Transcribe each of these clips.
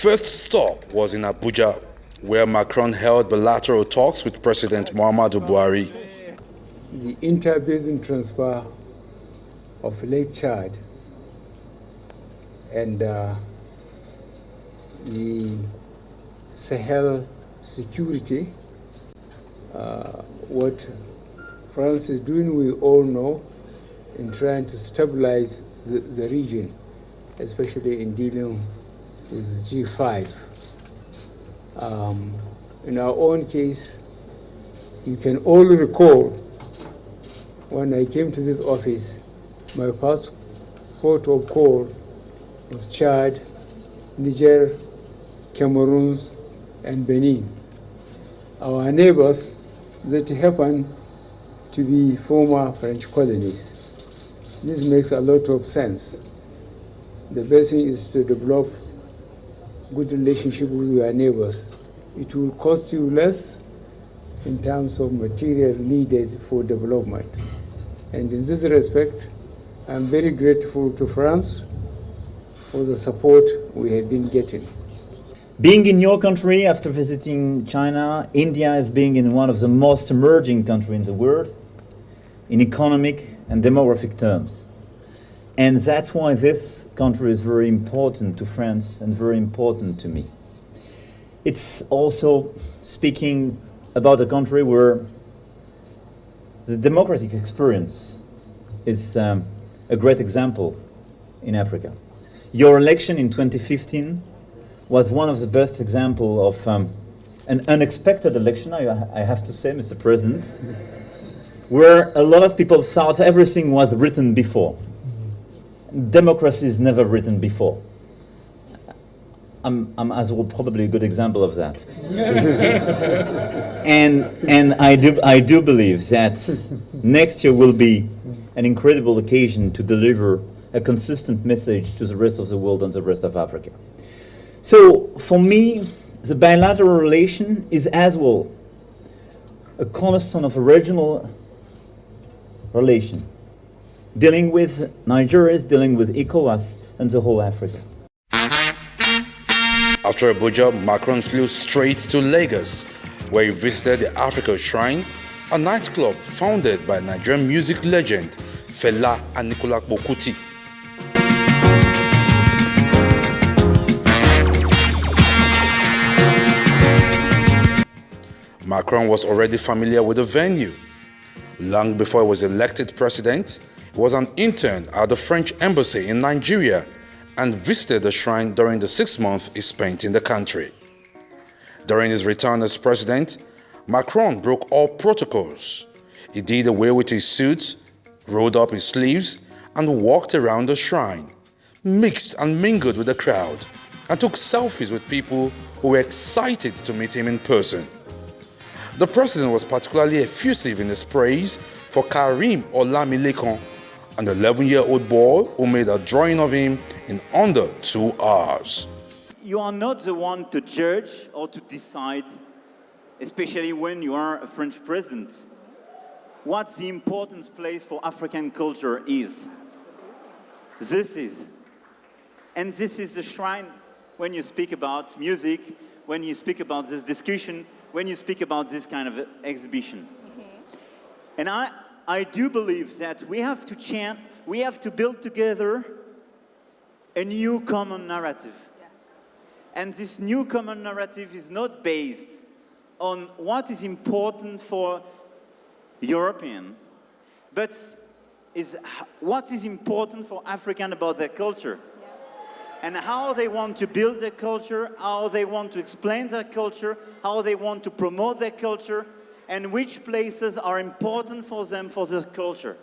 first stop was in Abuja, where Macron held bilateral talks with President Muhammadu Buhari. The inter-basin transfer of Lake Chad and the Sahel security, what France is doing, we all know, in trying to stabilize the region, especially in dealing with G5. In our own case, you can all recall when I came to this office, my first port of call was Chad, Niger, Cameroon, and Benin. Our neighbors that happen to be former French colonies. This makes a lot of sense. The best thing is to develop good relationship with your neighbors. It will cost you less in terms of material needed for development. And in this respect, I'm very grateful to France for the support we have been getting. Being in your country after visiting China, India is being in one of the most emerging countries in the world in economic and demographic terms. And that's why this country is very important to France and very important to me. It's also speaking about a country where the democratic experience is a great example in Africa. Your election in 2015 was one of the best examples of an unexpected election, I have to say, Mr. President, where a lot of people thought everything was written before. Democracy is never written before. I'm as well probably a good example of that. and I do believe that next year will be an incredible occasion to deliver a consistent message to the rest of the world and the rest of Africa. So for me, the bilateral relation is as well a cornerstone of a regional relation, dealing with Nigeria, dealing with ECOWAS and the whole Africa. After Abuja, Macron flew straight to Lagos, where he visited the Africa Shrine, a nightclub founded by Nigerian music legend Fela Anikulapo Kuti. Macron was already familiar with the venue. Long before he was elected president, he was an intern at the French embassy in Nigeria and visited the shrine during the 6 months he spent in the country. During his return as president, Macron broke all protocols. He did away with his suit, rolled up his sleeves, and walked around the shrine, mixed and mingled with the crowd, and took selfies with people who were excited to meet him in person. The president was particularly effusive in his praise for Karim Olamilekan, an 11-year-old boy who made a drawing of him in under 2 hours. You are not the one to judge or to decide, especially when you are a French president, what the important place for African culture is. This is. And this is the shrine when you speak about music, when you speak about this discussion, when you speak about this kind of exhibitions. And I do believe that we have to build together a new common narrative. Yes. And this new common narrative is not based on what is important for European, but is what is important for African about their culture. And how they want to build their culture, how they want to explain their culture, how they want to promote their culture, and which places are important for them for their culture.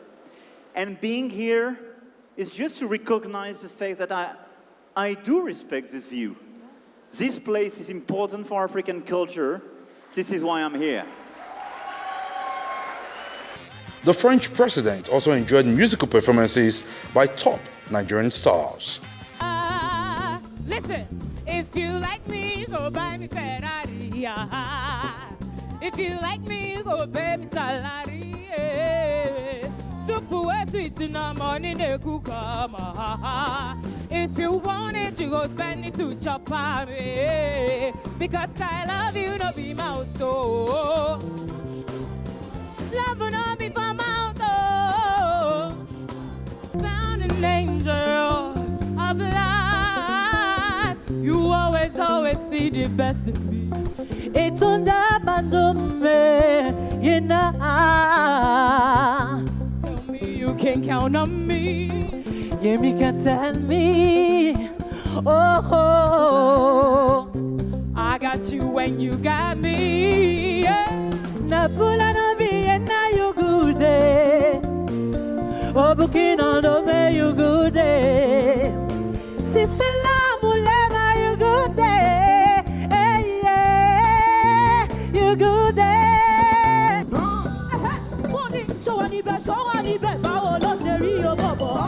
And being here is just to recognize the fact that I do respect this view. Yes. This place is important for African culture. This is why I'm here. The French president also enjoyed musical performances by top Nigerian stars. Listen, if you like me, go buy me Ferrari. If you like me, go pay me salary. Soup sweet in the morning, they cook. If you want it, you go spend it to chop me. Because I love you, no be mouth, oh. Love will not be for mouth, oh. Found an angel of life. You always see the best in me. It's on the bandome, you know. Tell me you can count on me. Yeah, me can tell me. Oh, I got you when you got me. Yeah. Na pula no be and now you good day. Oh, bukina no me you good day. Sipsela mulema you good day. Hey, yeah, you good day. Morning, show any best, show any best. Bawo lo seri o bobo.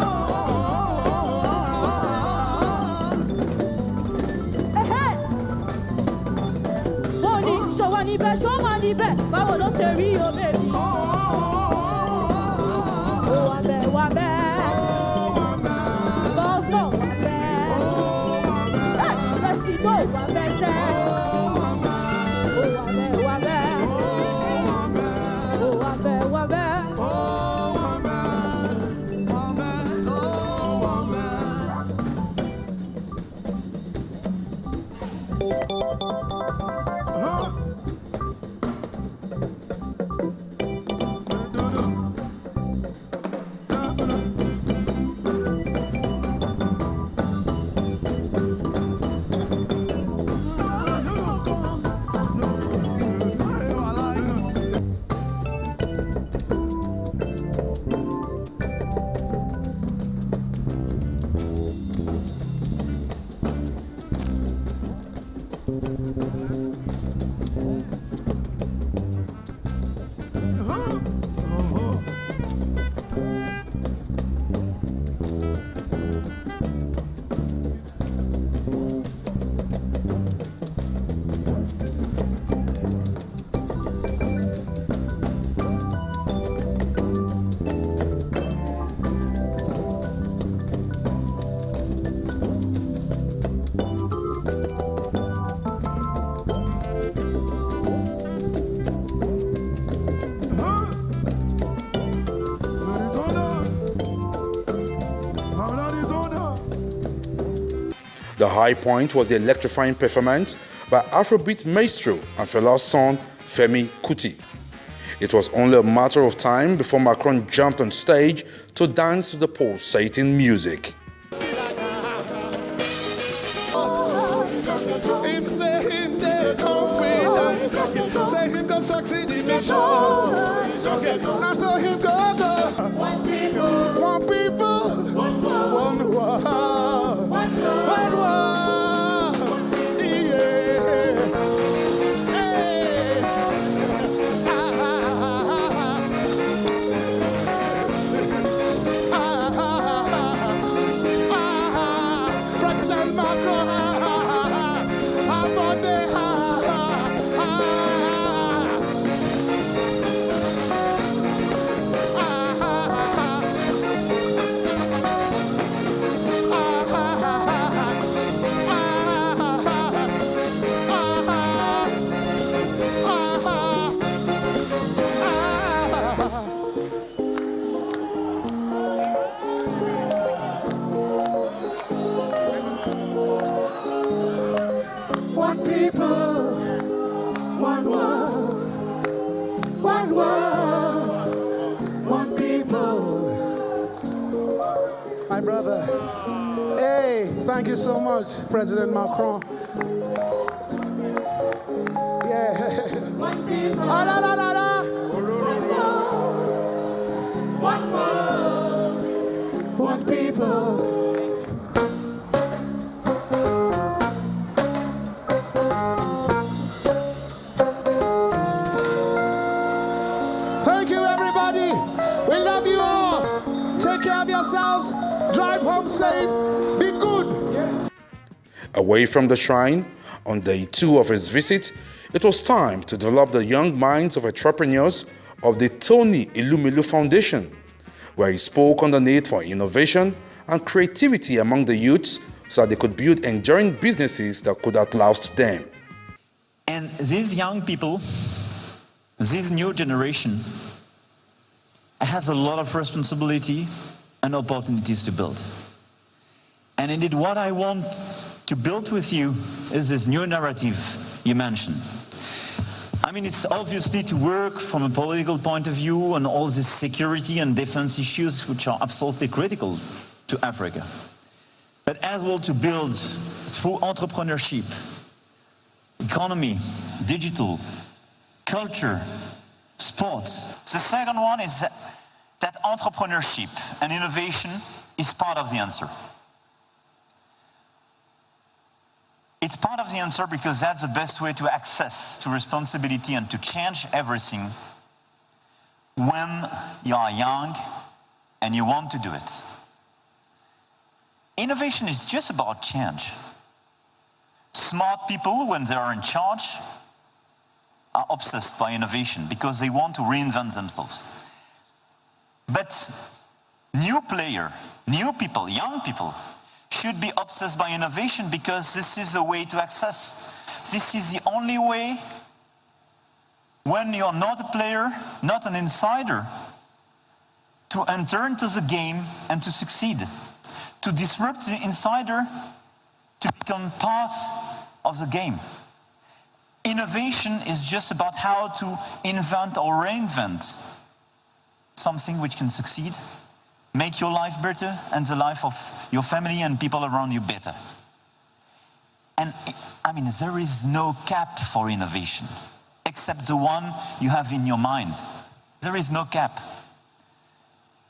Show any best, Baba no seri o baby. Oh, wabe, wabe. Boss no wabe. Hey, let's see go wabe say. Oh, wabe, wabe. Oh, wabe, wabe. The high point was the electrifying performance by Afrobeat maestro and Fela's son Femi Kuti. It was only a matter of time before Macron jumped on stage to dance to the pulsating music. One people, one world, one world, yeah. Hey. President Macron, one people, one world, one world, one people. My brother, hey, thank you so much, President Macron. Yeah. One people, ah, da, da, da, da. One world, one people. Thank you, everybody. We love you all. Take care of yourselves. Drive home safe. Be good. Yes. Away from the shrine, on day 2 of his visit, it was time to develop the young minds of entrepreneurs of the Tony Ilumelu Foundation, where he spoke on the need for innovation and creativity among the youths so that they could build enduring businesses that could outlast them. And these young people, this new generation, has a lot of responsibility and opportunities to build. And indeed, what I want to build with you is this new narrative you mentioned. I mean, it's obviously to work from a political point of view on all these security and defense issues which are absolutely critical to Africa. But as well to build through entrepreneurship, economy, digital, culture, sports. The second one is that entrepreneurship and innovation is part of the answer. It's part of the answer because that's the best way to access to responsibility and to change everything when you are young and you want to do it. Innovation is just about change. Smart people, when they are in charge, are obsessed by innovation because they want to reinvent themselves. But new people, young people, should be obsessed by innovation because this is the way to access. This is the only way when you're not a player, not an insider, to enter into the game and to succeed. To disrupt the insider, to become part of the game. Innovation is just about how to invent or reinvent something which can succeed, make your life better and the life of your family and people around you better. And I mean, there is no cap for innovation, except the one you have in your mind. There is no cap.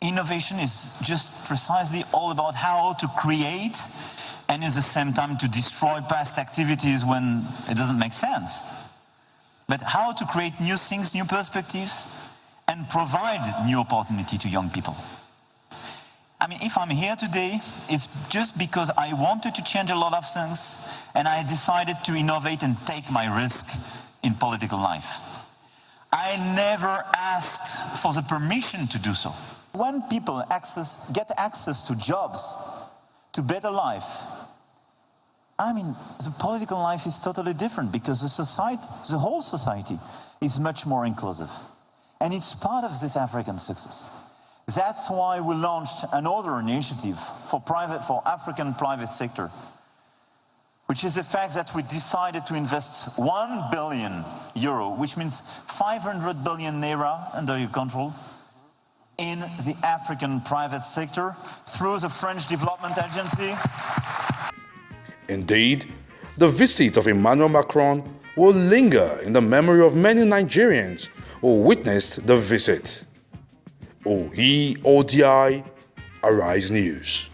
Innovation is just precisely all about how to create and at the same time to destroy past activities when it doesn't make sense. But how to create new things, new perspectives, and provide new opportunity to young people. I mean, if I'm here today, it's just because I wanted to change a lot of things and I decided to innovate and take my risk in political life. I never asked for the permission to do so. When people get access to jobs, to better life, I mean, the political life is totally different because the whole society is much more inclusive. And it's part of this African success. That's why we launched another initiative for African private sector, which is the fact that we decided to invest €1 billion, which means 500 billion naira under your control, in the African private sector through the French Development Agency. Indeed, the visit of Emmanuel Macron will linger in the memory of many Nigerians who witnessed the visit. OEODI Arise News.